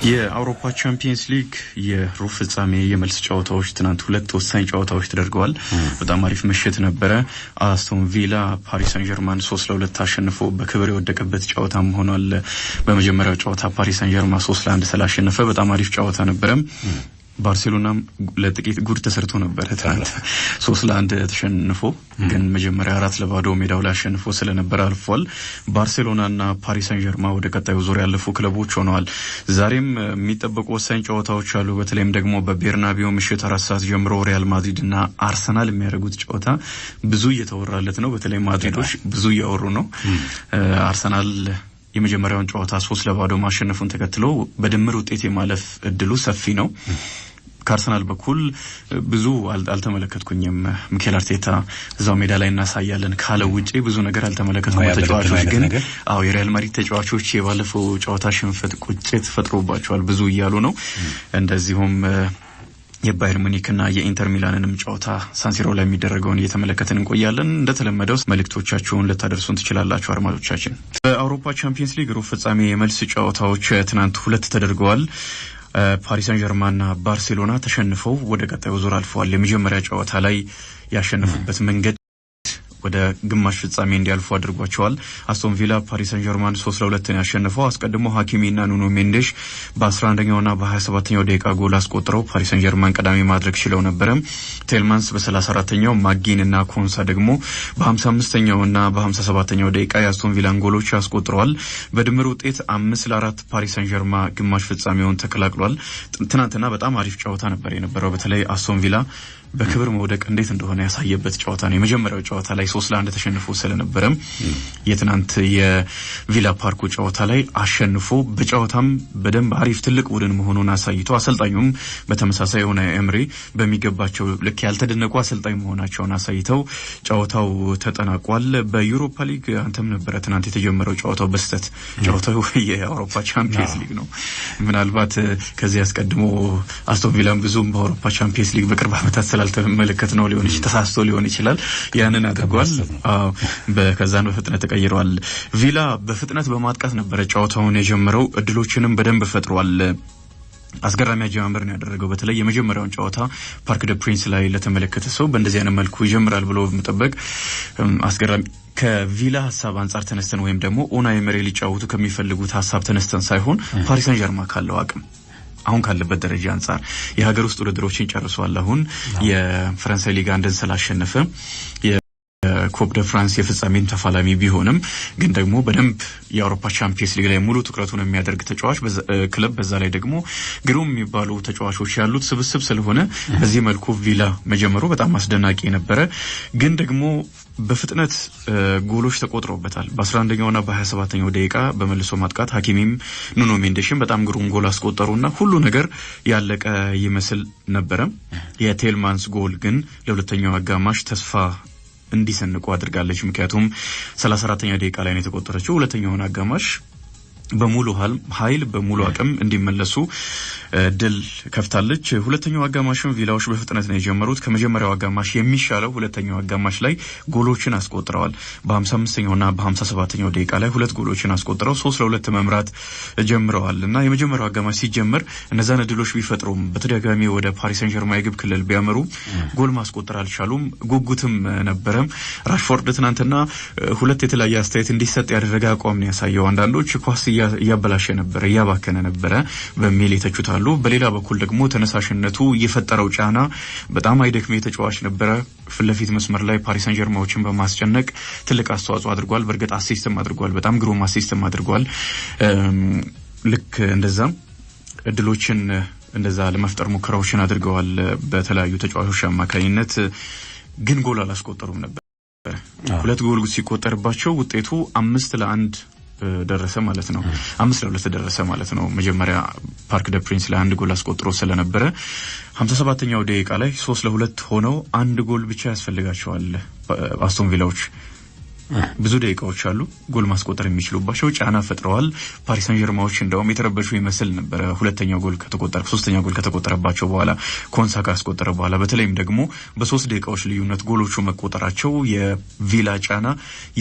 የአውሮፓ ቻምፒየንስ ሊግ የሩብ ፍጻሜ የመልስ ጨዋታዎች ትናንት ሁለት ወሳኝ ጨዋታዎች ተደርገዋል። በጣም አሪፍ ምሽት ነበረ። አስቶን ቪላ ፓሪስ ሰን ጀርማን 3-2 አሸንፎ በክብር የወደቀበት ጨዋታም ሆኗል። በመጀመሪያው ጨዋታ ፓሪስ ሰን ጀርማን 3-1 ስላሸነፈ በጣም አሪፍ ጨዋታ ነበረ። ባርሴሎና ለጥቂት ጉድ ተሰርቶ ነበር ትናንት 3-1 ተሸንፎ፣ ግን መጀመሪያ 4-0 ሜዳው ላይ አሸንፎ ስለነበር አልፏል። ባርሴሎናና ፓሪስ ሰን ጀርማን ወደ ቀጣዩ ዙር ያለፉ ክለቦች ሆነዋል። ዛሬም የሚጠበቁ ወሳኝ ጨዋታዎች አሉ። በተለይም ደግሞ በቤርናቢዮ ምሽት 4 ሰዓት ጀምሮ ሪያል ማድሪድና አርሰናል የሚያደርጉት ጨዋታ ብዙ እየተወራለት ነው። በተለይ ማድሪዶች ብዙ እያወሩ ነው። አርሰናል የመጀመሪያውን ጨዋታ 3-0 ማሸነፉን ተከትሎ በድምር ውጤት የማለፍ እድሉ ሰፊ ነው። ከአርሰናል በኩል ብዙ አልተመለከትኩኝም። ሚኬል አርቴታ እዛው ሜዳ ላይ እናሳያለን ካለው ውጪ ብዙ ነገር አልተመለከትኩም። ተጫዋቾች ግን የሪያል ማድሪድ ተጫዋቾች የባለፈው ጨዋታ ሽንፈት ቁጭት ፈጥሮባቸዋል ብዙ እያሉ ነው። እንደዚሁም የባየር ሙኒክና የኢንተር ሚላንንም ጨዋታ ሳንሲሮ ላይ የሚደረገውን እየተመለከትን እንቆያለን። እንደተለመደው መልእክቶቻችሁን ልታደርሱን ትችላላችሁ አድማጮቻችን። በአውሮፓ ቻምፒየንስ ሊግ ሩብ ፍጻሜ የመልስ ጨዋታዎች ትናንት ሁለት ተደርገዋል። ፓሪስ ሰን ጀርማንና ባርሴሎና ተሸንፈው ወደ ቀጣዩ ዙር አልፈዋል። የመጀመሪያ ጨዋታ ላይ ያሸነፉበት መንገድ ወደ ግማሽ ፍጻሜ እንዲያልፉ አድርጓቸዋል። አስቶን ቪላ ፓሪስ ሰን ጀርማን 3-2 ያሸነፈው። አስቀድሞ ሀኪሚና ኑኖ ሜንዴሽ በ11ኛውና በ27ኛው ደቂቃ ጎል አስቆጥረው ፓሪስ ሰን ጀርማን ቀዳሚ ማድረግ ችለው ነበር። ቴልማንስ በ34ኛው ማጊንና ኮንሳ ደግሞ በ55ኛውና በ57ኛው ደቂቃ የአስቶን ቪላን ጎሎች አስቆጥረዋል። በድምር ውጤት 5-4 ፓሪስ ሰን ጀርማን ግማሽ ፍጻሜውን ተቀላቅሏል። ትናንትና በጣም አሪፍ ጨዋታ ነበር የነበረው። በተለይ አስቶን ቪላ በክብር መውደቅ እንዴት እንደሆነ ያሳየበት ጨዋታ ነው። የመጀመሪያው ጨዋታ ላይ 3-1 ተሸንፎ ስለነበረም የትናንት የቪላ ፓርኩ ጨዋታ ላይ አሸንፎ በጨዋታም በደንብ አሪፍ ትልቅ ቡድን መሆኑን አሳይቶ አሰልጣኙም በተመሳሳይ የሆነ ኤምሪ በሚገባቸው ልክ ያልተደነቁ አሰልጣኝ መሆናቸውን አሳይተው ጨዋታው ተጠናቋል። በዩሮፓ ሊግ አንተም ነበረ ትናንት የተጀመረው ጨዋታው በስተት ጨዋታው የአውሮፓ ቻምፒየንስ ሊግ ነው። ምናልባት ከዚህ አስቀድሞ አስቶን ቪላን ብዙም በአውሮፓ ቻምፒየንስ ሊግ በቅርብ ዓመታት ስላልተመለከት ነው ሊሆን ይችላል፣ ተሳስቶ ሊሆን ይችላል። ያንን አድርጓል። በከዛን በፍጥነት ተቀይሯል። ቪላ በፍጥነት በማጥቃት ነበር ጨዋታውን የጀመረው። እድሎችንም በደንብ ፈጥሯል። አስገራሚ አጀማመር ነው ያደረገው። በተለይ የመጀመሪያውን ጨዋታ ፓርክ ደ ፕሪንስ ላይ ለተመለከተ ሰው በእንደዚህ አይነት መልኩ ይጀምራል ብሎ መጠበቅ አስገራሚ ከቪላ ሐሳብ አንፃር ተነስተን ወይም ደግሞ ኡናይ ኤመሪ ሊጫወቱ ከሚፈልጉት ሐሳብ ተነስተን ሳይሆን ፓሪስ ሰን ጀርማን ካለው አቅም አሁን ካለበት ደረጃ አንፃር የሀገር ውስጥ ውድድሮችን ጨርሷል። አሁን የፈረንሳይ ሊግ አንድን ስላሸነፈ የኮፕ ደ ፍራንስ የፍጻሜን ተፋላሚ ቢሆንም ግን ደግሞ በደንብ የአውሮፓ ቻምፒየንስ ሊግ ላይ ሙሉ ትኩረቱን የሚያደርግ ተጫዋች ክለብ፣ በዛ ላይ ደግሞ ግሩም የሚባሉ ተጫዋቾች ያሉት ስብስብ ስለሆነ በዚህ መልኩ ቪላ መጀመሩ በጣም አስደናቂ ነበረ። ግን ደግሞ በፍጥነት ጎሎች ተቆጥረውበታል። በ11ኛውና በ27ኛው ደቂቃ በመልሶ ማጥቃት ሀኪሚም ኑኖ ሜንዴሽም በጣም ግሩም ጎል አስቆጠሩና ሁሉ ነገር ያለቀ ይመስል ነበረ። የቴልማንስ ጎል ግን ለሁለተኛው አጋማሽ ተስፋ እንዲሰንቁ አድርጋለች። ምክንያቱም 34ኛው ደቂቃ ላይ ነው የተቆጠረችው። ሁለተኛውን አጋማሽ በሙሉ ኃይል በሙሉ አቅም እንዲመለሱ ድል ከፍታለች። ሁለተኛው አጋማሽን ቪላዎች በፍጥነት ነው የጀመሩት። ከመጀመሪያው አጋማሽ የሚሻለው ሁለተኛው አጋማሽ ላይ ጎሎችን አስቆጥረዋል። በ55ኛውና በ57ኛው ደቂቃ ላይ ሁለት ጎሎችን አስቆጥረው 3-2 መምራት ጀምረዋል እና የመጀመሪያው አጋማሽ ሲጀመር እነዛን እድሎች ቢፈጥሩም በተደጋጋሚ ወደ ፓሪስ ሰን ጀርማን የግብ ክልል ቢያመሩ ጎል ማስቆጠር አልቻሉም። ጉጉትም ነበረ። ራሽፎርድ ትናንትና ሁለት የተለያየ አስተያየት እንዲሰጥ ያደረገ አቋም ነው ያሳየው። አንዳንዶች ኳስ እያበላሸ ነበር፣ እያባከነ ነበረ በሚል የተቹታሉ። በሌላ በኩል ደግሞ ተነሳሽነቱ የፈጠረው ጫና በጣም አይደክም የተጫዋች ነበረ። ፍለፊት መስመር ላይ ፓሪስ ሰን ጀርማኖችን በማስጨነቅ ትልቅ አስተዋጽኦ አድርጓል። በእርግጥ አሲስትም አድርጓል፣ በጣም ግሩም አሲስትም አድርጓል። ልክ እንደዛም እድሎችን እንደዛ ለመፍጠር ሙከራዎችን አድርገዋል በተለያዩ ተጫዋቾች አማካኝነት። ግን ጎል አላስቆጠሩም ነበር። ሁለት ጎል ሲቆጠርባቸው ውጤቱ 5-1 ደረሰ ማለት ነው። 5-2 ደረሰ ማለት ነው። መጀመሪያ ፓርክ ደ ፕሪንስ ላይ አንድ ጎል አስቆጥሮ ስለነበረ 57ኛው ደቂቃ ላይ 3-2 ሆነው አንድ ጎል ብቻ ያስፈልጋቸዋል አስቶን ቪላዎች። ብዙ ደቂቃዎች አሉ ጎል ማስቆጠር የሚችሉባቸው። ጫና ፈጥረዋል። ፓሪስ ሰን ጀርማኖች እንደውም የተረበሹ ይመስል ነበር። ሶስተኛው ጎል ከተቆጠረባቸው በኋላ ኮንሳ ካስቆጠረ በኋላ በተለይም ደግሞ በ3 ደቂቃዎች ልዩነት ጎሎቹ መቆጠራቸው የቪላ ጫና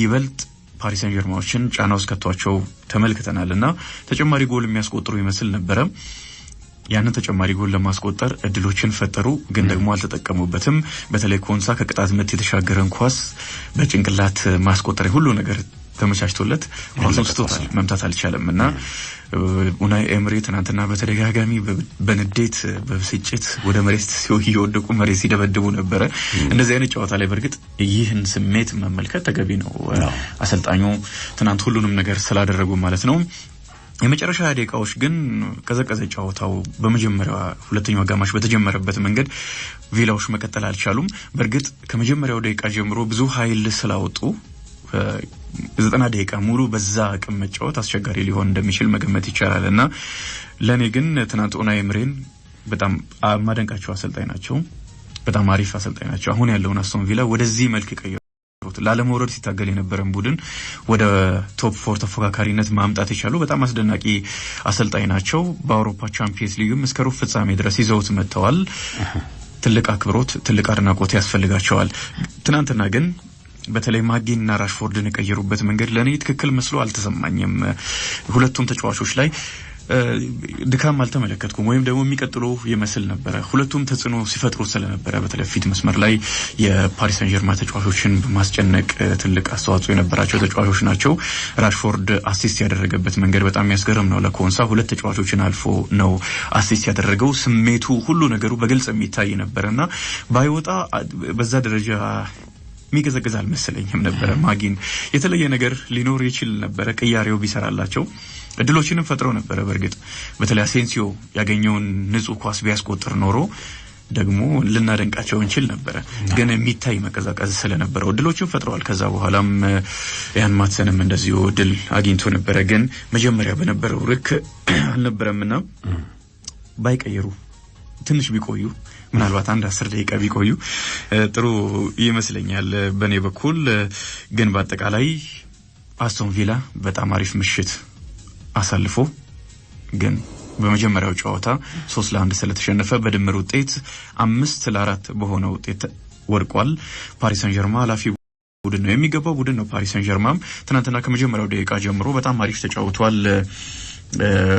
ይበልጥ ፓሪስ ሰን ዠርማኖችን ጫና ውስጥ ከተዋቸው ተመልክተናልና ተጨማሪ ጎል የሚያስቆጥሩ ይመስል ነበር። ያንን ተጨማሪ ጎል ለማስቆጠር እድሎችን ፈጠሩ፣ ግን ደግሞ አልተጠቀሙበትም። በተለይ ኮንሳ ከቅጣት ምት የተሻገረን ኳስ በጭንቅላት ማስቆጠር ሁሉ ነገር ተመቻችቶለት ኳሱን ስቶታል፣ መምታት አልቻለምና ኡናይ ኤምሪ ትናንትና በተደጋጋሚ በንዴት በብስጭት ወደ መሬት ሲወድቁ መሬት ሲደበድቡ ነበር። እንደዚህ አይነት ጨዋታ ላይ በርግጥ ይህን ስሜት መመልከት ተገቢ ነው። አሰልጣኙ ትናንት ሁሉንም ነገር ስላደረጉ ማለት ነው። የመጨረሻ ደቂቃዎች ግን ቀዘቀዘ ጨዋታው። በመጀመሪያው ሁለተኛው አጋማሽ በተጀመረበት መንገድ ቪላዎች መቀጠል አልቻሉም። በርግጥ ከመጀመሪያው ደቂቃ ጀምሮ ብዙ ኃይል ስላወጡ 90 ደቂቃ ሙሉ በዛ አቅም መጫወት አስቸጋሪ ሊሆን እንደሚችል መገመት ይቻላልና ለኔ ግን ትናንት ኡናይ ኤምሪን በጣም ማደንቃቸው አሰልጣኝ ናቸው። በጣም አሪፍ አሰልጣኝ ናቸው። አሁን ያለውን አስቶን ቪላ ወደዚህ መልክ ቀየሩት። ላለመውረድ ሲታገል የነበረን ቡድን ወደ ቶፕ 4 ተፎካካሪነት ማምጣት የቻሉ በጣም አስደናቂ አሰልጣኝ ናቸው። በአውሮፓ ቻምፒየንስ ሊግም እስከ ሩብ ፍጻሜ ድረስ ይዘውት መጥተዋል። ትልቅ አክብሮት፣ ትልቅ አድናቆት ያስፈልጋቸዋል። ትናንትና ግን በተለይ ማጊንና ራሽፎርድን የቀየሩበት መንገድ ለኔ ትክክል መስሎ አልተሰማኝም። ሁለቱም ተጫዋቾች ላይ ድካም አልተመለከትኩም፣ ወይም ደግሞ የሚቀጥሉ ይመስል ነበር። ሁለቱም ተጽዕኖ ሲፈጥሩ ስለነበረ በተለይ ፊት መስመር ላይ የፓሪስ ሰን ዠርማን ተጫዋቾችን በማስጨነቅ ትልቅ አስተዋጽኦ የነበራቸው ተጫዋቾች ናቸው። ራሽፎርድ አሲስት ያደረገበት መንገድ በጣም የሚያስገርም ነው። ለኮንሳ ሁለት ተጫዋቾችን አልፎ ነው አሲስት ያደረገው። ስሜቱ ሁሉ ነገሩ በግልጽ የሚታይ ነበርና ባይወጣ በዛ ደረጃ የሚገዘግዝ አልመሰለኝም ነበር። ማጊን የተለየ ነገር ሊኖር ይችል ነበር ቅያሬው ቢሰራላቸው። እድሎችንም ፈጥረው ነበር። በርግጥ በተለይ አሴንሲዮ ያገኘውን ንጹህ ኳስ ቢያስቆጥር ኖሮ ደግሞ ልናደንቃቸው እንችል ነበር። ግን የሚታይ መቀዛቀዝ ስለነበረው እድሎችን ፈጥረዋል። ከዛ በኋላም ያን ማትሰንም እንደዚሁ እድል አግኝቶ ነበር። ግን መጀመሪያ በነበረው ልክ አልነበረምና ባይቀየሩ ትንሽ ቢቆዩ ምናልባት 10 ደቂቃ ቢቆዩ ጥሩ ይመስለኛል በኔ በኩል። ግን በአጠቃላይ አስቶን ቪላ በጣም አሪፍ ምሽት አሳልፎ ግን በመጀመሪያው ጨዋታ 3-1 ስለተሸነፈ በድምር ውጤት 5-4 በሆነ ውጤት ወድቋል። ፓሪስ ሰን ዠርማን አላፊ ቡድን ነው፣ የሚገባው ቡድን ነው። ፓሪስ ሰን ዠርማን ትናንትና ከመጀመሪያው ደቂቃ ጀምሮ በጣም አሪፍ ተጫውቷል።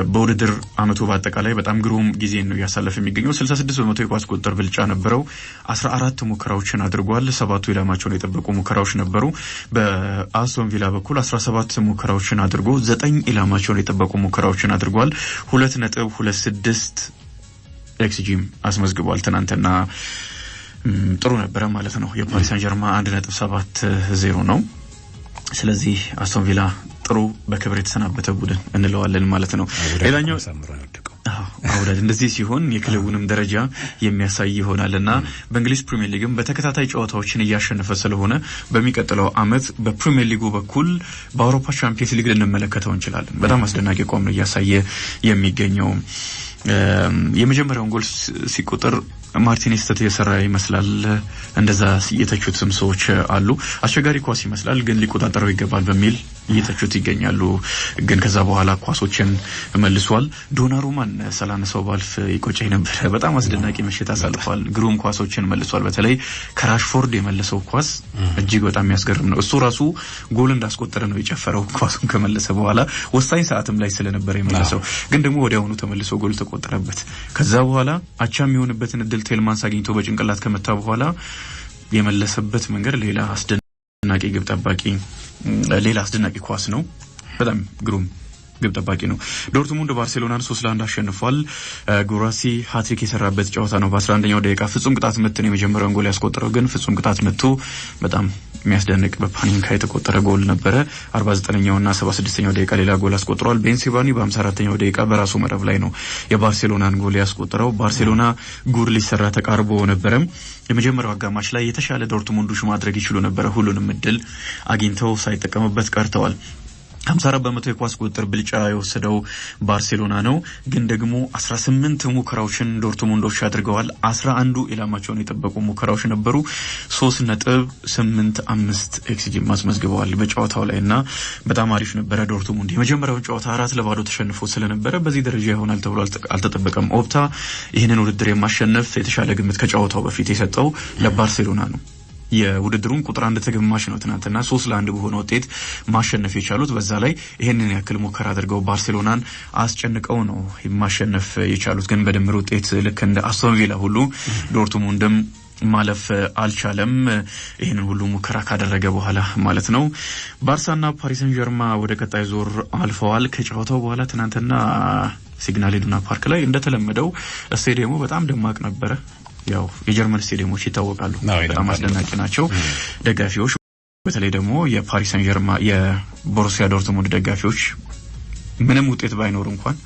በውድድር አመቱ በአጠቃላይ በጣም ግሩም ጊዜ ነው ያሳለፈ የሚገኘው። 66% የኳስ ቁጥጥር ብልጫ ነበረው። 14 ሙከራዎችን አድርጓል። 7ቱ ኢላማቸውን የጠበቁ ሙከራዎች ነበሩ። በአስቶን ቪላ በኩል 17 ሙከራዎችን አድርጎ 9 ኢላማቸውን የጠበቁ ሙከራዎችን አድርጓል። 2.26 ኤክስጂም አስመዝግቧል። ትናንትና ጥሩ ነበረ ማለት ነው። የፓሪስ ሰን ዠርማን 1.70 ነው። ስለዚህ አስቶን ቪላ ጥሩ በክብር የተሰናበተ ቡድን እንለዋለን ማለት ነው። ሌላኛው አውዳድ እንደዚህ ሲሆን የክለቡንም ደረጃ የሚያሳይ ይሆናልና በእንግሊዝ ፕሪሚየር ሊግም በተከታታይ ጨዋታዎችን እያሸነፈ ስለሆነ በሚቀጥለው አመት በፕሪሚየር ሊጉ በኩል በአውሮፓ ቻምፒየንስ ሊግ ልንመለከተው እንችላለን። በጣም አስደናቂ አቋም ነው እያሳየ የሚገኘው። የመጀመሪያውን ጎል ሲቆጥር ማርቲኔዝ ስህተት የሰራ ይመስላል። እንደዛ የተቹትም ሰዎች አሉ። አስቸጋሪ ኳስ ይመስላል፣ ግን ሊቆጣጠረው ይገባል በሚል እየተቹት ይገኛሉ። ግን ከዛ በኋላ ኳሶችን መልሷል። ዶናሩማን ሰላነሰው ባልፍ ይቆጨኝ ነበር። በጣም አስደናቂ ምሽት አሳልፏል። ግሩም ኳሶችን መልሷል። በተለይ ከራሽፎርድ የመለሰው ኳስ እጅግ በጣም የሚያስገርም ነው። እሱ ራሱ ጎል እንዳስቆጠረ ነው የጨፈረው ኳሱን ከመለሰ በኋላ። ወሳኝ ሰዓትም ላይ ስለነበረ የመለሰው፣ ግን ደግሞ ወዲያውኑ ተመልሶ ጎል ተቆጠረበት። ከዛ በኋላ አቻ የሚሆንበትን እድል ቴልማንስ አግኝቶ በጭንቅላት ከመታ በኋላ የመለሰበት መንገድ ሌላ አስደናቂ ግብ ጠባቂ፣ ሌላ አስደናቂ ኳስ ነው። በጣም ግሩም ግብ ጠባቂ ነው። ዶርትሙንድ ባርሴሎናን 3-1 አሸንፏል። ጉራሲ ሃትሪክ የሰራበት ጨዋታ ነው። በ11ኛው ደቂቃ ፍጹም ቅጣት ምት ነው የመጀመሪያውን ጎል ያስቆጠረው። ግን ፍጹም ቅጣት ምቱ በጣም የሚያስደንቅ በፓኒንካ የተቆጠረ ጎል ነበረ። 49ኛውና 76ኛው ደቂቃ ሌላ ጎል አስቆጥሯል። ቤንሲባኒ በ54ኛው ደቂቃ በራሱ መረብ ላይ ነው የባርሴሎናን ጎል ያስቆጠረው። ባርሴሎና ጉር ሊሰራ ተቃርቦ ነበረ። የመጀመሪያው አጋማሽ ላይ የተሻለ ዶርትሙንዶች ማድረግ ይችሉ ነበረ። ሁሉንም እድል አግኝተው ሳይጠቀሙበት ቀርተዋል። 54% የኳስ ቁጥጥር ብልጫ የወሰደው ባርሴሎና ነው። ግን ደግሞ 18 ሙከራዎችን ዶርትሙንዶች አድርገዋል። 11ዱ ኢላማቸውን የጠበቁ ሙከራዎች ነበሩ። 3.85 ኤክስጂ ማስመዝግበዋል በጨዋታው ላይና በጣም አሪፍ ነበረ። ዶርትሙንድ የመጀመሪያውን ጨዋታ 4-0 ተሸንፎ ስለነበረ በዚህ ደረጃ ይሆናል ተብሎ አልተጠበቀም። ኦፕታ ይህንን ውድድር የማሸነፍ የተሻለ ግምት ከጨዋታው በፊት የሰጠው ለባርሴሎና ነው። የውድድሩን ቁጥር አንድ ተገማሽ ነው ትናንትና 3-1 በሆነ ውጤት ማሸነፍ የቻሉት። በዛ ላይ ይሄንን ያክል ሙከራ አድርገው ባርሴሎናን አስጨንቀው ነው ማሸነፍ የቻሉት። ግን በድምር ውጤት ልክ እንደ አስቶን ቪላ ሁሉ ዶርትሙንድም ማለፍ አልቻለም። ይሄንን ሁሉ ሙከራ ካደረገ በኋላ ማለት ነው። ባርሳና ፓሪስ ሰን ዠርማ ወደ ቀጣይ ዙር አልፈዋል። ከጨዋታው በኋላ ትናንትና ሲግናል ኢዱና ፓርክ ላይ እንደተለመደው ስቴዲየሙ በጣም ደማቅ ነበረ። ያው የጀርመን ስቴዲየሞች ይታወቃሉ፣ በጣም አስደናቂ ናቸው። ደጋፊዎች በተለይ ደግሞ የፓሪስ ሰን ዠርማ የቦሩሲያ ዶርትሙንድ ደጋፊዎች ምንም ውጤት ባይኖር እንኳን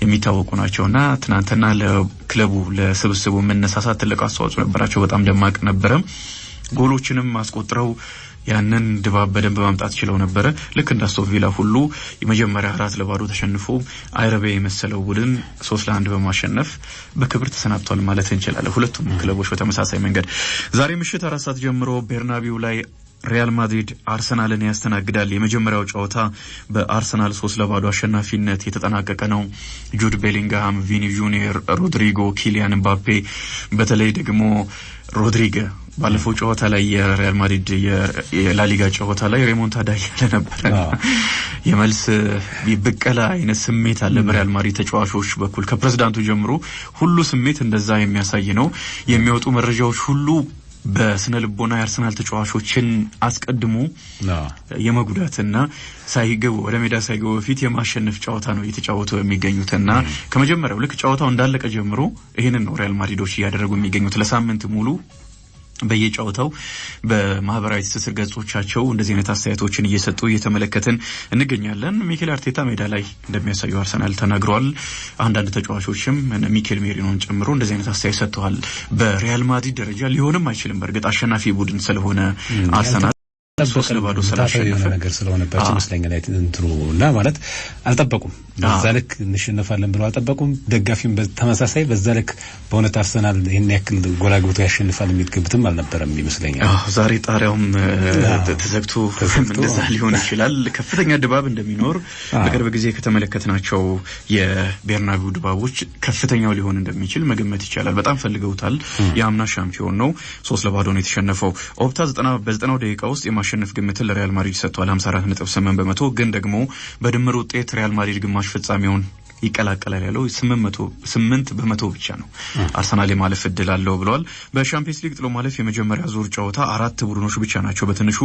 የሚታወቁ ናቸውና ትናንትና ለክለቡ ለስብስቡ መነሳሳት ትልቅ አስተዋጽኦ ነበራቸው። በጣም ደማቅ ነበረ። ጎሎችንም አስቆጥረው ያንን ድባብ በደንብ ማምጣት ችለው ነበር። ልክ እንደ አስቶን ቪላ ሁሉ የመጀመሪያ 4-0 ተሸንፎ አይረቤ የመሰለው ቡድን 3-1 በማሸነፍ በክብር ተሰናብቷል ማለት እንችላለን። ሁለቱም ክለቦች በተመሳሳይ መንገድ ዛሬ ምሽት 4 ሰዓት ጀምሮ ቤርናቢው ላይ ሪያል ማድሪድ አርሰናልን ያስተናግዳል። የመጀመሪያው ጨዋታ በአርሰናል 3-0 አሸናፊነት የተጠናቀቀ ነው። ጁድ ቤሊንግሃም፣ ቪኒ ጁኒየር፣ ሮድሪጎ፣ ኪሊያን ምባፔ በተለይ ደግሞ ሮድሪጎ ባለፈው ጨዋታ ላይ የሪያል ማድሪድ የላሊጋ ጨዋታ ላይ ሬሞንታዳ ያለ ነበር። የመልስ ቢበቀላ አይነት ስሜት አለ በሪያል ማድሪድ ተጫዋቾች በኩል ከፕሬዝዳንቱ ጀምሮ ሁሉ ስሜት እንደዛ የሚያሳይ ነው። የሚወጡ መረጃዎች ሁሉ በስነ ልቦና የአርሰናል ተጫዋቾችን አስቀድሞ የመጉዳትና ሳይገቡ ወደ ሜዳ ሳይገቡ በፊት የማሸነፍ ጨዋታ ነው እየተጫወቱ የሚገኙትና ከመጀመሪያው ልክ ጨዋታው እንዳለቀ ጀምሮ ይሄንን ነው ሪያል ማድሪዶች እያደረጉ የሚገኙት። ለሳምንት ሙሉ በየጨዋታው በማህበራዊ ትስስር ገጾቻቸው እንደዚህ አይነት አስተያየቶችን እየሰጡ እየተመለከትን እንገኛለን። ሚኬል አርቴታ ሜዳ ላይ እንደሚያሳዩ አርሰናል ተናግሯል። አንዳንድ ተጫዋቾችም ሚኬል ሜሪኖን ጨምሮ እንደዚህ አይነት አስተያየት ሰጥተዋል። በሪያል ማድሪድ ደረጃ ሊሆንም አይችልም በእርግጥ አሸናፊ ቡድን ስለሆነ አርሰናል 3-0 ስላሸነፈ ነገር ስለሆነባቸው ይመስለኛል እንትሩና ማለት አልጠበቁም። በዛ ልክ እንሸነፋለን ብለው አልጠበቁም። ደጋፊም በተመሳሳይ በዛ ልክ በእውነት አርሰናል ይሄን ያክል ጎል አግብቶ ያሸንፋል የሚገምትም አልነበረም ይመስለኛል። ዛሬ ጣሪያውም ተዘግቶ እንደዛ ሊሆን ይችላል። ከፍተኛ ድባብ እንደሚኖር በቅርብ ጊዜ ከተመለከትናቸው የቤርናቢው ድባቦች ከፍተኛው ሊሆን እንደሚችል መገመት ይቻላል። በጣም ፈልገውታል። የአምና ሻምፒዮን ነው። 3-0 ነው የተሸነፈው። ኦፕታ በ90 ደቂቃ ውስጥ የማሸነፍ ግምትን ለሪያል ማድሪድ ሰጥቷል 54.8%። ግን ደግሞ በድምር ውጤት ሪያል ማድሪድ ግማሽ ፍጻሜውን ይቀላቀላል ያለው 8% ብቻ ነው። አርሰናል የማለፍ እድል አለው ብለዋል። በሻምፒየንስ ሊግ ጥሎ ማለፍ የመጀመሪያ ዙር ጨዋታ 4 ቡድኖች ብቻ ናቸው በትንሹ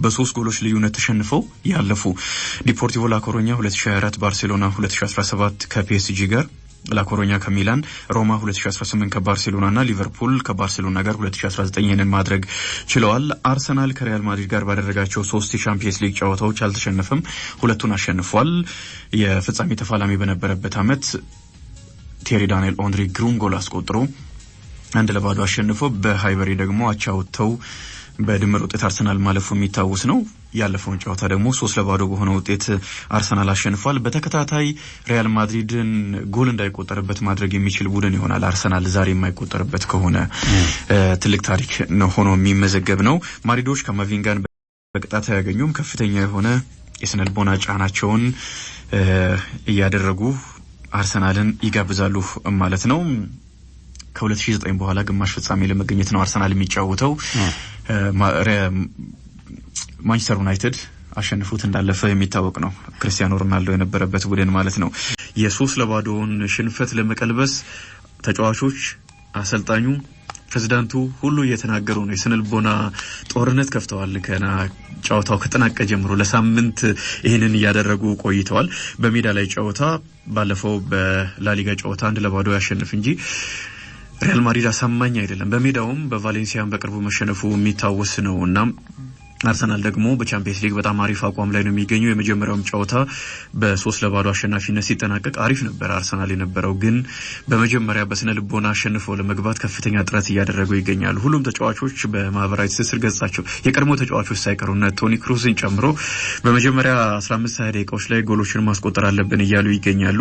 በ3 ጎሎች ልዩነት ተሸንፈው ያለፉ። ዲፖርቲቮ ላኮሮኛ 2024፣ ባርሴሎና 2017 ከፒኤስጂ ጋር፣ ላኮሮኛ ከሚላን፣ ሮማ 2018 ከባርሴሎናና ሊቨርፑል ከባርሴሎና ጋር 2019 ይህንን ማድረግ ችለዋል። አርሰናል ከሪያል ማድሪድ ጋር ባደረጋቸው 3 የሻምፒየንስ ሊግ ጨዋታዎች አልተሸነፈም፣ 2ቱን አሸንፏል። የፍጻሜ ተፋላሚ በነበረበት አመት ቴሪ ዳንኤል ኦንሪ ግሩም ጎል አስቆጥሮ 1-0 አሸንፎ በሃይበሪ ደግሞ አቻ ወጥተው በድምር ውጤት አርሰናል ማለፉ የሚታወስ ነው። ያለፈውን ጨዋታ ደግሞ 3-0 በሆነ ውጤት አርሰናል አሸንፏል። በተከታታይ ሪያል ማድሪድን ጎል እንዳይቆጠርበት ማድረግ የሚችል ቡድን ይሆናል አርሰናል ዛሬ የማይቆጠርበት ከሆነ ትልቅ ታሪክ ነው ሆኖ የሚመዘገብ ነው። ማድሪዶች ከማቪንጋን በቅጣት ያገኙም ከፍተኛ የሆነ የስነልቦና ጫናቸውን እያደረጉ አርሰናልን ይጋብዛሉ ማለት ነው። ከ2009 በኋላ ግማሽ ፍጻሜ ለመገኘት ነው አርሰናል የሚጫወተው። ማንቸስተር ዩናይትድ አሸንፎት እንዳለፈ የሚታወቅ ነው። ክርስቲያኖ ሮናልዶ የነበረበት ቡድን ማለት ነው። የ3-0ን ሽንፈት ለመቀልበስ ተጫዋቾች፣ አሰልጣኙ፣ ፕሬዝዳንቱ ሁሉ እየተናገሩ ነው። የስነልቦና ጦርነት ከፍተዋል። ከና ጨዋታው ከተጠናቀቀ ጀምሮ ለሳምንት ይሄንን እያደረጉ ቆይተዋል። በሜዳ ላይ ጨዋታ ባለፈው በላሊጋ ጨዋታ 1-0 ያሸንፍ እንጂ ሪያል ማድሪድ አሳማኝ አይደለም። በሜዳውም በቫሌንሲያን በቅርቡ መሸነፉ የሚታወስ ነውና አርሰናል ደግሞ በቻምፒየንስ ሊግ በጣም አሪፍ አቋም ላይ ነው የሚገኘው። የመጀመሪያውም ጨዋታ በ3-0 አሸናፊነት ሲጠናቀቅ አሪፍ ነበር አርሰናል የነበረው። ግን በመጀመሪያ በስነ ልቦና አሸንፈው ለመግባት ከፍተኛ ጥረት እያደረጉ ይገኛሉ። ሁሉም ተጫዋቾች በማህበራዊ ትስስር ገጻቸው የቀድሞ ተጫዋቾች ሳይቀሩና ቶኒ ክሩስን ጨምሮ በመጀመሪያ 15-20 ደቂቃዎች ላይ ጎሎችን ማስቆጠር አለብን እያሉ ይገኛሉ።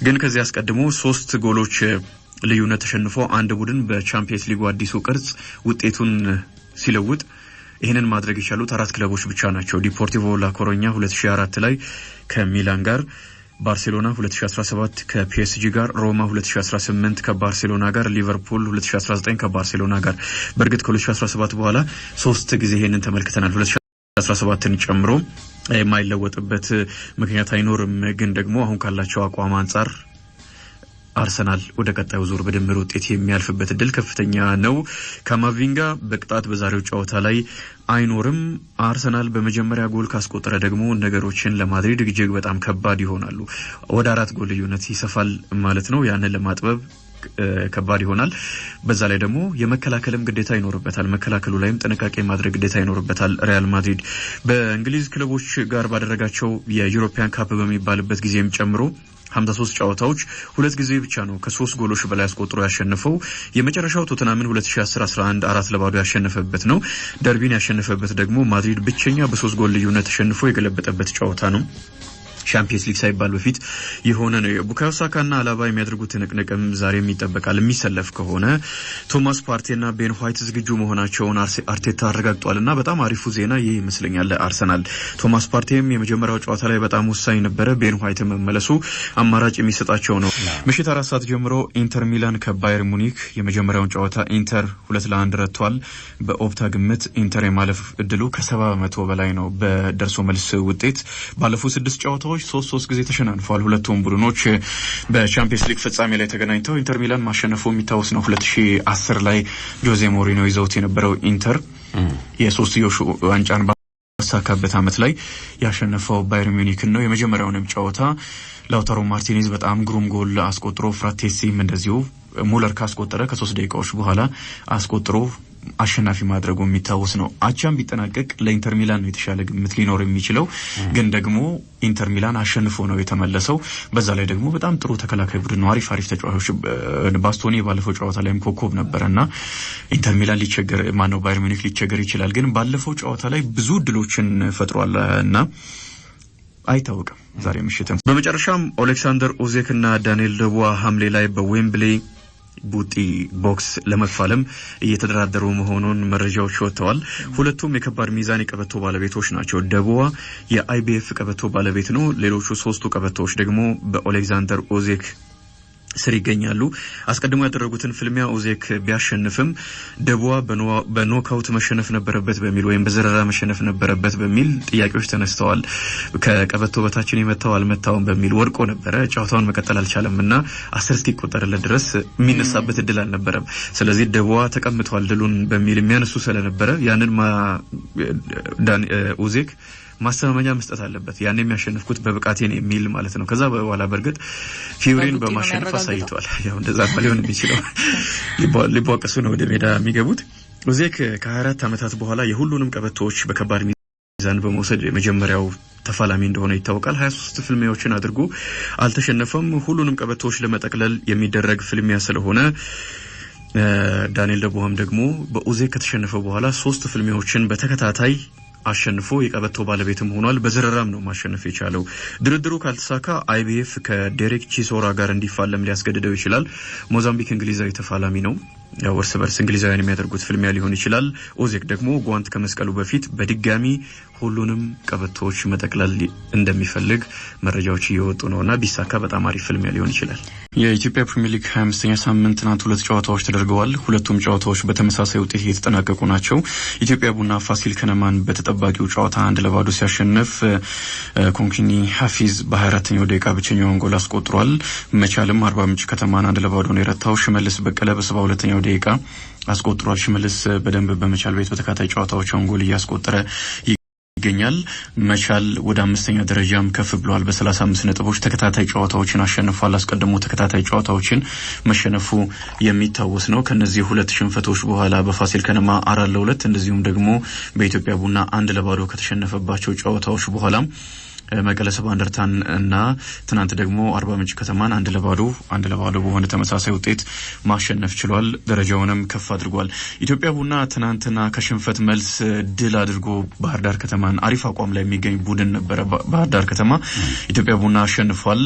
ግን ከዚህ አስቀድሞ 3 ጎሎች ልዩነት ተሸንፎ አንድ ቡድን በቻምፒየንስ ሊጉ አዲሱ ቅርጽ ውጤቱን ሲለውጥ ይሄንን ማድረግ የቻሉት 4 ክለቦች ብቻ ናቸው። ዲፖርቲቮ ላኮሮኛ 2004 ላይ ከሚላን ጋር፣ ባርሴሎና 2017 ከፒኤስጂ ጋር፣ ሮማ 2018 ከባርሴሎና ጋር፣ ሊቨርፑል 2019 ከባርሴሎና ጋር። በእርግጥ ከ2017 በኋላ 3 ጊዜ ይሄንን ተመልክተናል። 2017ን ጨምሮ የማይለወጥበት ምክንያት አይኖርም። ግን ደግሞ አሁን ካላቸው አቋም አንፃር አርሰናል ወደ ቀጣዩ ዙር በድምር ውጤት የሚያልፍበት እድል ከፍተኛ ነው። ካማቪንጋ በቅጣት በዛሬው ጨዋታ ላይ አይኖርም። አርሰናል በመጀመሪያ ጎል ካስቆጠረ ደግሞ ነገሮችን ለማድሪድ እጅግ በጣም ከባድ ይሆናሉ። ወደ 4 ጎል ልዩነት ይሰፋል ማለት ነው። ያንን ለማጥበብ ከባድ ይሆናል። በዛ ላይ ደግሞ የመከላከልም ግዴታ ይኖርበታል። መከላከሉ ላይም ጥንቃቄ ማድረግ ግዴታ ይኖርበታል። ሪያል ማድሪድ በእንግሊዝ ክለቦች ጋር ባደረጋቸው የዩሮፒያን ካፕ በሚባልበት ጊዜም ጨምሮ 53 ጨዋታዎች 2 ጊዜ ብቻ ነው ከ3 ጎሎች በላይ አስቆጥሮ ያሸነፈው። የመጨረሻው ቶተናምን 2010-11 4-2 ያሸነፈበት ነው። ደርቢን ያሸነፈበት ደግሞ ማድሪድ ብቸኛ በ3 ጎል ልዩነት ተሸንፎ የገለበጠበት ጨዋታ ነው። ቻምፒየንስ ሊግ ሳይባል በፊት የሆነ ነው። ቡካዮ ሳካና አላባ የሚያደርጉት ንቅንቅም ዛሬም ይጠበቃል። የሚሰለፍ ከሆነ ቶማስ ፓርቴና ቤን ዋይት ዝግጁ መሆናቸውን አርቴታ አረጋግጧልና በጣም አሪፉ ዜና ይህ ይመስለኛል። አርሰናል ቶማስ ፓርቴም የመጀመሪያው ጨዋታ ላይ በጣም ወሳኝ ነበረ። ቤን ዋይት መመለሱ አማራጭ የሚሰጣቸው ነው። ምሽት 4 ሰዓት ጀምሮ ኢንተር ሚላን ከባየር ሙኒክ የመጀመሪያውን ጨዋታ ኢንተር 2-1 ረቷል። በኦፕታ ግምት ኢንተር የማለፍ እድሉ ከ70% በላይ ነው። በደርሶ መልስ ውጤት ባለፉት 6 ጨዋታዎች 3 ጊዜ ተሸናንፈዋል። ሁለቱም ቡድኖች በቻምፒየንስ ሊግ ፍጻሜ ላይ ተገናኝተው ኢንተር ሚላን ማሸነፉ የሚታወስ ነው። 2010 ላይ ጆዜ ሞሪኖ ይዘውት የነበረው ኢንተር የሶስትዮሽ ዋንጫን ባሳካበት ዓመት ላይ ያሸነፈው ባየር ሙኒክን ነው። የመጀመሪያውንም ጨዋታ ላውታሮ ማርቲኔዝ በጣም ግሩም ጎል አስቆጥሮ ፍራቴሲም እንደዚሁ ሙለር ካስቆጠረ ከ3 ደቂቃዎች በኋላ አስቆጥሮ አሸናፊ ማድረጉ የሚታወስ ነው። አቻም ቢጠናቀቅ ለኢንተር ሚላን ነው የተሻለ ግምት ሊኖር የሚችለው። ግን ደግሞ ኢንተር ሚላን አሸንፎ ነው የተመለሰው። በዛ ላይ ደግሞ በጣም ጥሩ ተከላካይ ቡድን ነው። አሪፍ ተጫዋቾች ባስቶኒ ባለፈው ጨዋታ ላይም ኮከብ ነበርና ኢንተር ሚላን ባየር ሙኒክ ሊቸገር ይችላል። ግን ባለፈው ጨዋታ ላይ ብዙ እድሎችን ፈጥሯልና አይታወቅም ዛሬ ምሽትም። በመጨረሻም ኦሌክሳንደር ኡዜክ እና ዳንኤል ደቡዋ ሐምሌ ላይ በዌምብሌ ቡጢ ቦክስ ለመፋለም እየተደራደሩ መሆኑን መረጃዎች ወጥተዋል። ሁለቱም የከባድ ሚዛን የቀበቶ ባለቤቶች ናቸው። ደቡዋ የአይቢኤፍ ቀበቶ ባለቤት ነው። ሌሎቹ 3ቱ ቀበቶዎች ደግሞ በኦሌክሳንደር ኡዜክ ስር ይገኛሉ። አስቀድሞ ያደረጉትን ፍልሚያ ኡዜክ ቢያሸንፍም ደቡዋ በኖካውት መሸነፍ ነበረበት በሚል ወይም በዘረራ መሸነፍ ነበረበት በሚል ጥያቄዎች ተነስተዋል። ከቀበቶ በታችን የመታው አልመታውም በሚል ወድቆ ነበረ። ጨዋታውን መቀጠል አልቻለምና 10 እስኪቆጠርለት ድረስ የሚነሳበት እድል አልነበረም። ስለዚህ ደቡዋ ተቀምጧል ድሉን በሚል የሚያነሱ ስለነበረ ያንን ኡዜክ ማስተማመኛ መስጠት አለበት። ያን የሚያሸንፍኩት በብቃቴ ነው የሚል ማለት ነው። ከዛ በኋላ በርግጥ ፊውሪን በማሸነፍ አሳይቷል። ያው እንደዛ ሊሆን የሚችለው ሊቧቀሱ ነው ወደ ሜዳ የሚገቡት። ኡዜክ ከ24 ዓመታት በኋላ የሁሉንም ቀበቶዎች በከባድ ሚዛን በመውሰድ የመጀመሪያው ተፋላሚ እንደሆነ ይታወቃል። 23 ፍልሚያዎችን አድርጎ አልተሸነፈም። ሁሉንም ቀበቶዎች ለመጠቅለል የሚደረግ ፍልሚያ ስለሆነ ዳንኤል ደቡዋም ደግሞ በኡዜክ ከተሸነፈ በኋላ 3 ፍልሚያዎችን በተከታታይ አሸንፎ የቀበቶ ባለቤትም ሆኗል። በዘረራም ነው ማሸነፍ የቻለው። ድርድሩ ካልተሳካ አይቢኤፍ ከዴሬክ ቺሶራ ጋር እንዲፋለም ሊያስገድደው ይችላል። ሞዛምቢክ እንግሊዛዊ ተፋላሚ ነው። ያው እርስ በርስ እንግሊዛውያን የሚያደርጉት ፍልሚያ ሊሆን ይችላል። ኡዜክ ደግሞ ጓንት ከመስቀሉ በፊት በድጋሚ ሁሉንም ቀበቶዎች መጠቅለል እንደሚፈልግ መረጃዎች እየወጡ ነውና ቢሳካ በጣም አሪፍ ፍልሚያ ሊሆን ይችላል። የኢትዮጵያ ፕሪሚየር ሊግ 25ኛ ሳምንት ትናንት 2 ጨዋታዎች ተደርገዋል። ሁለቱም ጨዋታዎች በተመሳሳይ ውጤት የተጠናቀቁ ናቸው። ኢትዮጵያ ቡና ፋሲል ከነማን በተጠባቂው ጨዋታ 1-0 ሲያሸንፍ ኮንኪኒ ሐፊዝ በ24ኛው ደቂቃ ብቸኛውን ጎል አስቆጥሯል። መቻልም አርባ ምንጭ ከተማን 1-0 ነው የረታው። ሽመልስ በቀለ በ72ኛው ደቂቃ አስቆጥሯል። ሽመልስ በደንብ በመቻል ቤት በተከታታይ ጨዋታዎች ጎል እያስቆጠረ ይገኛል። መቻል ወደ 5ኛ ደረጃም ከፍ ብሏል። በ35 ነጥቦች ተከታታይ ጨዋታዎችን አሸንፏል። አስቀድሞ ተከታታይ ጨዋታዎችን መሸነፉ የሚታወስ ነው። ከነዚህ 2 ሽንፈቶች በኋላ በፋሲል ከነማ 4-2 እንደዚሁም ደግሞ በኢትዮጵያ ቡና 1-0 ከተሸነፈባቸው ጨዋታዎች በኋላ መቀለ ሰባ እንደርታን እና ትናንት ደግሞ አርባ ምንጭ ከተማን 1-0 በሆነ ተመሳሳይ ውጤት ማሸነፍ ችሏል። ደረጃውንም ከፍ አድርጓል። ኢትዮጵያ ቡና ትናንትና ከሽንፈት መልስ ድል አድርጎ ባህር ዳር ከተማን አሪፍ አቋም ላይ የሚገኝ ቡድን ነበረ። ባህር ዳር ከተማ ኢትዮጵያ ቡና አሸንፏል።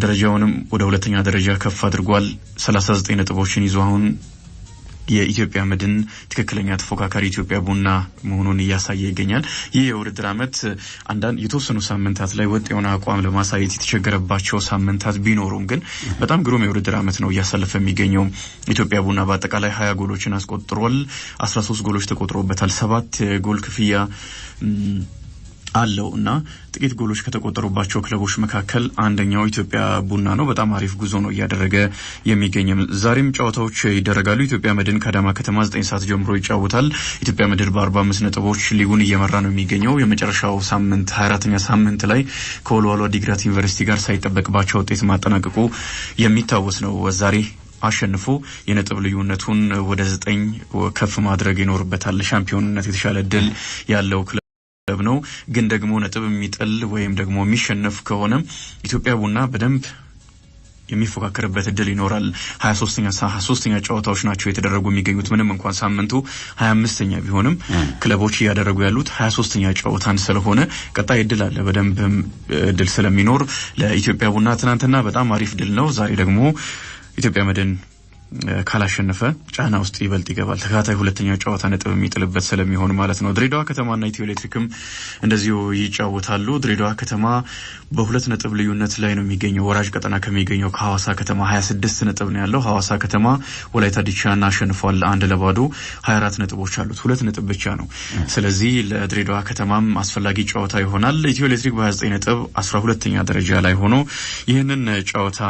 ደረጃውንም ወደ 2ኛ ደረጃ ከፍ አድርጓል። 39 ነጥቦችን ይዞ አሁን የኢትዮጵያ መድን ትክክለኛ ተፎካካሪ ኢትዮጵያ ቡና መሆኑን እያሳየ ይገኛል። ይህ የውድድር ዓመት አንዳንድ የተወሰኑ ሳምንታት ላይ ወጥ የሆነ አቋም ለማሳየት የተቸገረባቸው ሳምንታት ቢኖሩም ግን በጣም ግሩም የውድድር ዓመት ነው እያሳለፈ የሚገኘው። ኢትዮጵያ ቡና በአጠቃላይ 20 ጎሎችን አስቆጥሯል። 13 ጎሎች ተቆጥሮበታል። 7 ጎል ክፍያ አለውና ጥቂት ጎሎች ከተቆጠሩባቸው ክለቦች መካከል አንደኛው ኢትዮጵያ ቡና ነው። በጣም አሪፍ ጉዞ ነው እያደረገ የሚገኘው። ዛሬም ጨዋታዎች ይደረጋሉ። ኢትዮጵያ መድን ከአዳማ ከተማ 9 ሰዓት ጀምሮ ይጫወታል። ኢትዮጵያ መድን በ45 ነጥቦች ሊጉን እየመራ ነው የሚገኘው። የመጨረሻው ሳምንት 24ኛ ሳምንት ላይ ከወልዋሎ ዓዲግራት ዩኒቨርሲቲ ጋር ሳይጠበቅባቸው ውጤት ማጠናቀቁ የሚታወስ ነው። ዛሬ አሸንፎ የነጥብ ልዩነቱን ወደ 9 ከፍ ማድረግ ይኖርበታል። ሻምፒዮንነት የተሻለ ድል ያለው ነው። ግን ደግሞ ነጥብ የሚጥል ወይም ደግሞ የሚሸነፍ ከሆነ ኢትዮጵያ ቡና በደንብ የሚፎካከርበት እድል ይኖራል። 23ኛ ጨዋታዎች ናቸው የተደረጉ የሚገኙት። ምንም እንኳን ሳምንቱ 25ኛ ቢሆንም ክለቦች እያደረጉ ያሉት 23ኛ ጨዋታን ስለሆነ ቀጣይ እድል አለ። በደንብ እድል ስለሚኖር ለኢትዮጵያ ቡና ትናንትና በጣም አሪፍ ድል ነው። ዛሬ ደግሞ ኢትዮጵያ መድን ካላሸነፈ ጫና ውስጥ ይበልጥ ይገባል። ተከታታይ ሁለተኛ ጨዋታ ነጥብ የሚጥልበት ስለሚሆን ማለት ነው። ድሬዳዋ ከተማና ኢትዮ ኤሌክትሪክም እንደዚሁ ይጫወታሉ። ድሬዳዋ ከተማ በ2 ነጥብ ልዩነት ላይ ነው የሚገኘው። ወራጅ ቀጠና ከሚገኘው ከሐዋሳ ከተማ 26 ነጥብ ነው ያለው። ሐዋሳ ከተማ ወላይታ ዲቻን አሸንፏል 1-0። 24 ነጥቦች አሉት። 2 ነጥብ ብቻ ነው። ስለዚህ ለድሬዳዋ ከተማም አስፈላጊ ጨዋታ ይሆናል። ኢትዮ ኤሌክትሪክ በ29 ነጥብ 12ኛ ደረጃ ላይ ሆኖ ይህንን ጨዋታ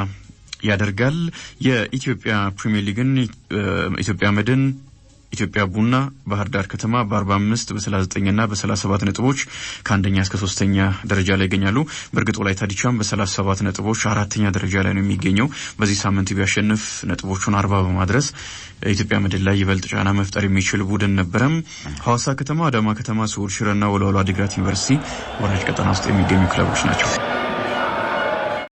ያደርጋል። የኢትዮጵያ ፕሪሚየር ሊግን ኢትዮጵያ መድን፣ ኢትዮጵያ ቡና፣ ባህር ዳር ከተማ በ45 በ39 እና በ37 ነጥቦች ከአንደኛ እስከ 3ኛ ደረጃ ላይ ይገኛሉ። በእርግጥ ወላይታ ዲቻም በ37 ነጥቦች 4ኛ ደረጃ ላይ ነው የሚገኘው። በዚህ ሳምንት ቢያሸንፍ ነጥቦቹን 40 በማድረስ ኢትዮጵያ መድን ላይ ይበልጥ ጫና መፍጠር የሚችል ቡድን ነበረም። ሐዋሳ ከተማ፣ አዳማ ከተማ፣ ስውል ሽረና ወልዋሎ ዓዲግራት ዩኒቨርሲቲ ወራጅ ቀጠና ውስጥ የሚገኙ ክለቦች ናቸው።